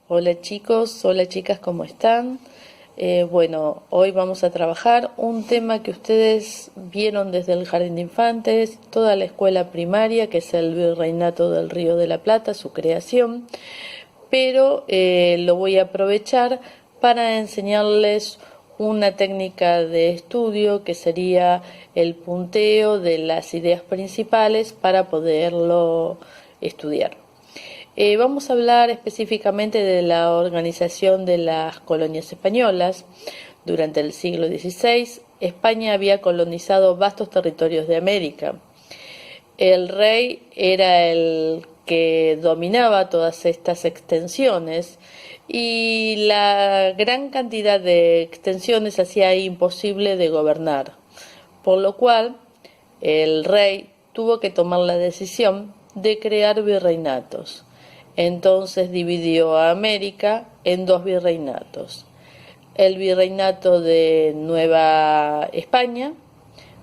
Hola chicos, hola chicas, ¿cómo están? Bueno, hoy vamos a trabajar un tema que ustedes vieron desde el Jardín de Infantes, toda la escuela primaria, que es el Virreinato del Río de la Plata, su creación, pero lo voy a aprovechar para enseñarles una técnica de estudio que sería el punteo de las ideas principales para poderlo estudiar. Vamos a hablar específicamente de la organización de las colonias españolas. Durante el siglo XVI, España había colonizado vastos territorios de América. El rey era el que dominaba todas estas extensiones y la gran cantidad de extensiones hacía imposible de gobernar, por lo cual el rey tuvo que tomar la decisión de crear virreinatos. Entonces dividió a América en dos virreinatos. El virreinato de Nueva España,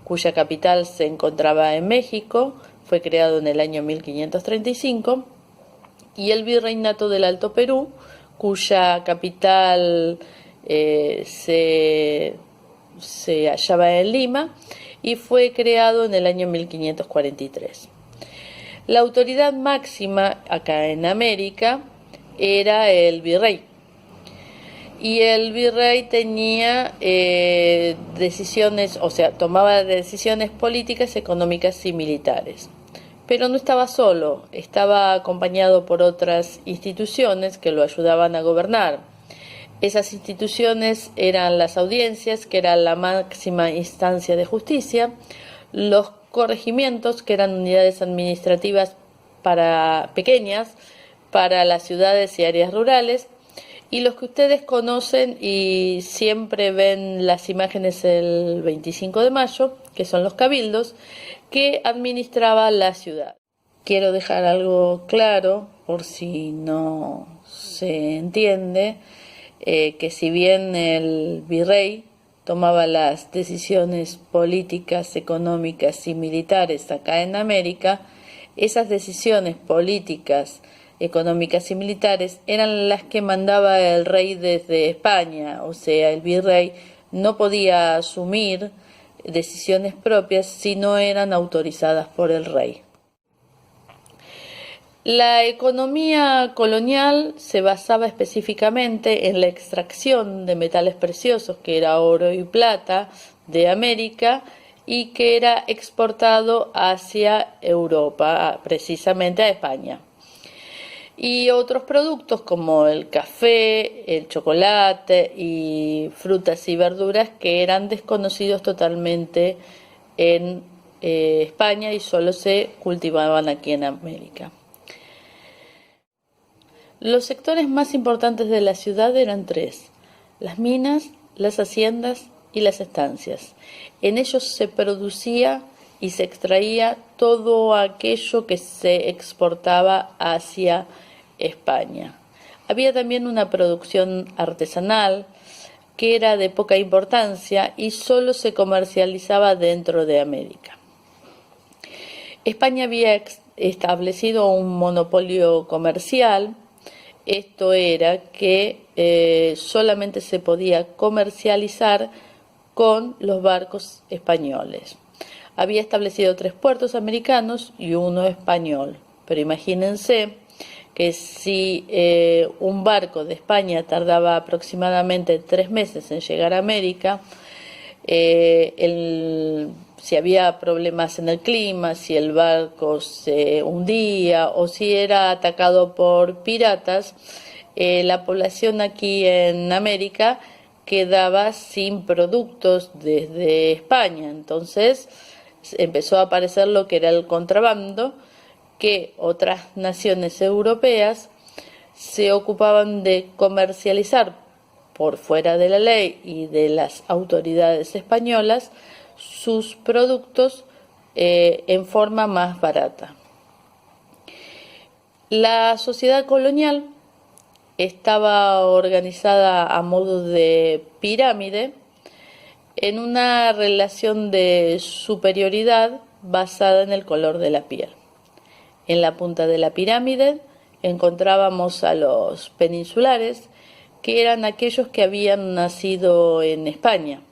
cuya capital se encontraba en México, fue creado en el año 1535, y el virreinato del Alto Perú, cuya capital se hallaba en Lima y fue creado en el año 1543. La autoridad máxima acá en América era el virrey. Y el virrey tenía decisiones, o sea, tomaba decisiones políticas, económicas y militares. Pero no estaba solo, estaba acompañado por otras instituciones que lo ayudaban a gobernar. Esas instituciones eran las audiencias, que era la máxima instancia de justicia, los corregimientos, que eran unidades administrativas pequeñas para las ciudades y áreas rurales, y los que ustedes conocen y siempre ven las imágenes el 25 de mayo, que son los cabildos, que administraba la ciudad. Quiero dejar algo claro, por si no se entiende, que si bien el virrey tomaba las decisiones políticas, económicas y militares acá en América, esas decisiones políticas, económicas y militares eran las que mandaba el rey desde España, o sea, el virrey no podía asumir decisiones propias si no eran autorizadas por el rey. La economía colonial se basaba específicamente en la extracción de metales preciosos, que era oro y plata, de América, y que era exportado hacia Europa, precisamente a España. Y otros productos como el café, el chocolate y frutas y verduras que eran desconocidos totalmente en España y solo se cultivaban aquí en América. Los sectores más importantes de la ciudad eran tres: las minas, las haciendas y las estancias. En ellos se producía y se extraía todo aquello que se exportaba hacia España. Había también una producción artesanal que era de poca importancia y solo se comercializaba dentro de América. España había establecido un monopolio comercial. Esto era que solamente se podía comercializar con los barcos españoles. Había establecido 3 puertos americanos y uno español, pero imagínense que si un barco de España tardaba aproximadamente 3 meses en llegar a América, si había problemas en el clima, si el barco se hundía o si era atacado por piratas, la población aquí en América quedaba sin productos desde España. Entonces empezó a aparecer lo que era el contrabando, que otras naciones europeas se ocupaban de comercializar por fuera de la ley y de las autoridades españolas sus productos en forma más barata. La sociedad colonial estaba organizada a modo de pirámide en una relación de superioridad basada en el color de la piel. En la punta de la pirámide encontrábamos a los peninsulares, que eran aquellos que habían nacido en España.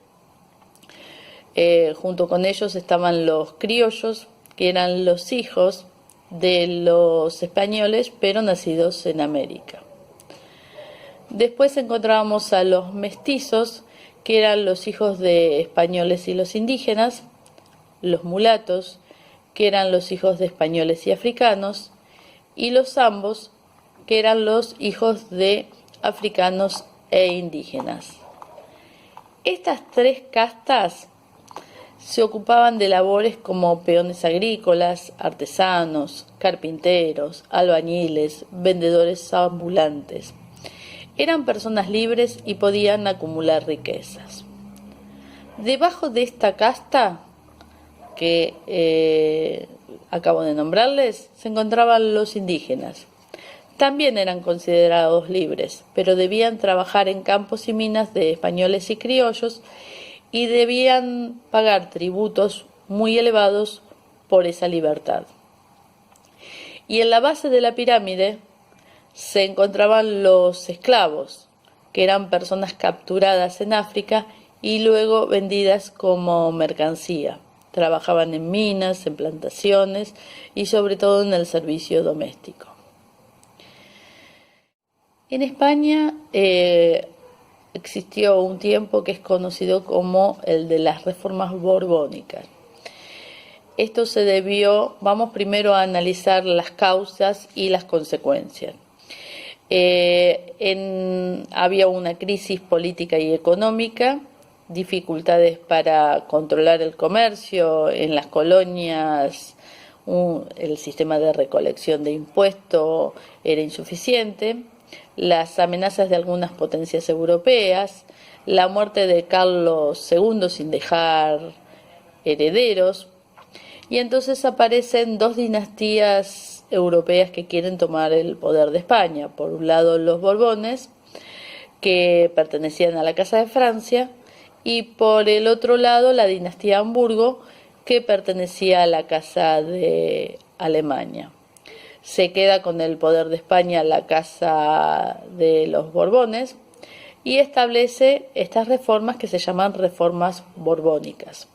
Junto con ellos estaban los criollos, que eran los hijos de los españoles, pero nacidos en América. Después encontrábamos a los mestizos, que eran los hijos de españoles y los indígenas, los mulatos, que eran los hijos de españoles y africanos, y los zambos, que eran los hijos de africanos e indígenas. Estas tres castas se ocupaban de labores como peones agrícolas, artesanos, carpinteros, albañiles, vendedores ambulantes. Eran personas libres y podían acumular riquezas. Debajo de esta casta que acabo de nombrarles, se encontraban los indígenas. También eran considerados libres, pero debían trabajar en campos y minas de españoles y criollos y debían pagar tributos muy elevados por esa libertad. Y en la base de la pirámide se encontraban los esclavos, que eran personas capturadas en África y luego vendidas como mercancía. Trabajaban en minas, en plantaciones y sobre todo en el servicio doméstico. En España existió un tiempo que es conocido como el de las reformas borbónicas. Esto se debió, vamos primero a analizar las causas y las consecuencias. Había una crisis política y económica, dificultades para controlar el comercio en las colonias, el sistema de recolección de impuestos era insuficiente, las amenazas de algunas potencias europeas, la muerte de Carlos II sin dejar herederos, y entonces aparecen dos dinastías europeas que quieren tomar el poder de España. Por un lado los Borbones, que pertenecían a la Casa de Francia, y por el otro lado la dinastía Hamburgo, que pertenecía a la Casa de Alemania. Se queda con el poder de España la Casa de los Borbones y establece estas reformas que se llaman reformas borbónicas.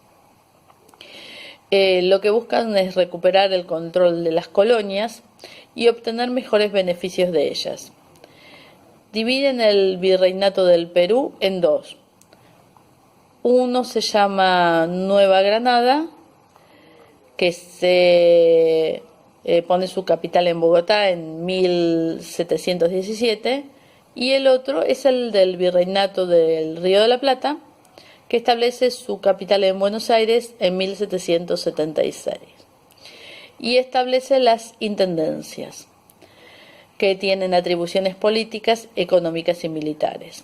Lo que buscan es recuperar el control de las colonias y obtener mejores beneficios de ellas. Dividen el virreinato del Perú en dos. Uno se llama Nueva Granada, que se pone su capital en Bogotá en 1717, y el otro es el del virreinato del Río de la Plata, que establece su capital en Buenos Aires en 1776 y establece las intendencias, que tienen atribuciones políticas, económicas y militares.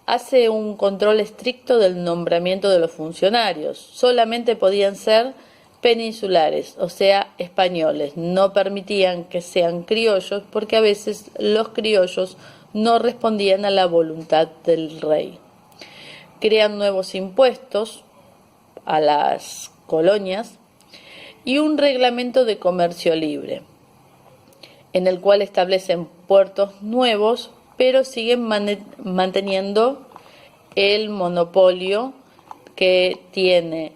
Hace un control estricto del nombramiento de los funcionarios. Solamente podían ser peninsulares, o sea, españoles. No permitían que sean criollos porque a veces los criollos no respondían a la voluntad del rey. Crean nuevos impuestos a las colonias y un reglamento de comercio libre, en el cual establecen puertos nuevos, pero siguen manteniendo el monopolio que tiene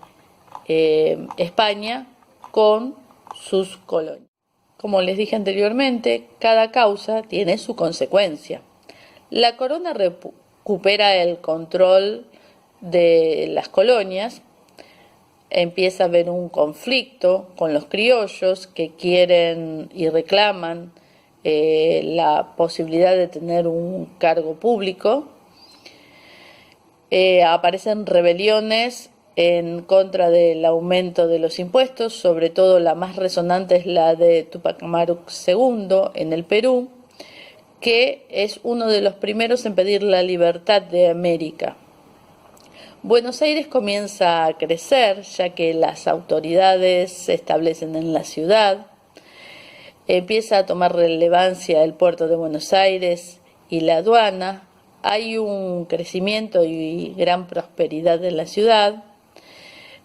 España con sus colonias. Como les dije anteriormente, cada causa tiene su consecuencia. La corona recupera el control de las colonias, empieza a haber un conflicto con los criollos que quieren y reclaman la posibilidad de tener un cargo público. Aparecen rebeliones en contra del aumento de los impuestos, sobre todo la más resonante es la de Tupac Amaru II en el Perú, que es uno de los primeros en pedir la libertad de América. Buenos Aires comienza a crecer, ya que las autoridades se establecen en la ciudad. Empieza a tomar relevancia el puerto de Buenos Aires y la aduana. Hay un crecimiento y gran prosperidad en la ciudad.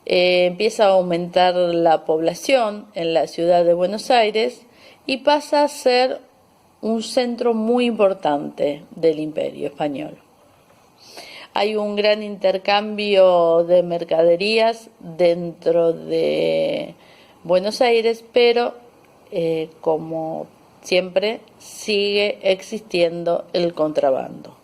Empieza a aumentar la población en la ciudad de Buenos Aires y pasa a ser un centro muy importante del Imperio Español. Hay un gran intercambio de mercaderías dentro de Buenos Aires, pero como siempre sigue existiendo el contrabando.